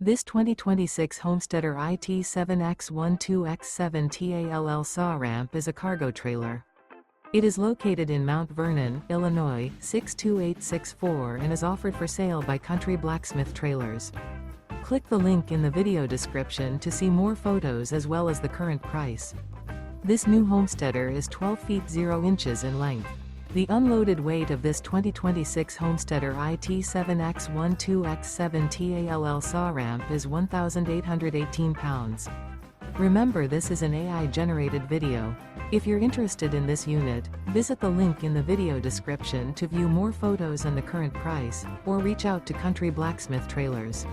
This 2026 Homesteader IT7X12X7 TALL saw ramp is a cargo trailer. It is located in Mount Vernon, Illinois, 62864 and is offered for sale by Country Blacksmith Trailers. Click the link in the video description to see more photos as well as the current price. This new Homesteader is 12 feet 0 inches in length. The unloaded weight of this 2026 Homesteader IT7X12X7 TALL saw ramp is 1,818 pounds. Remember, this is an AI-generated video. If you're interested in this unit, visit the link in the video description to view more photos and the current price, or reach out to Country Blacksmith Trailers.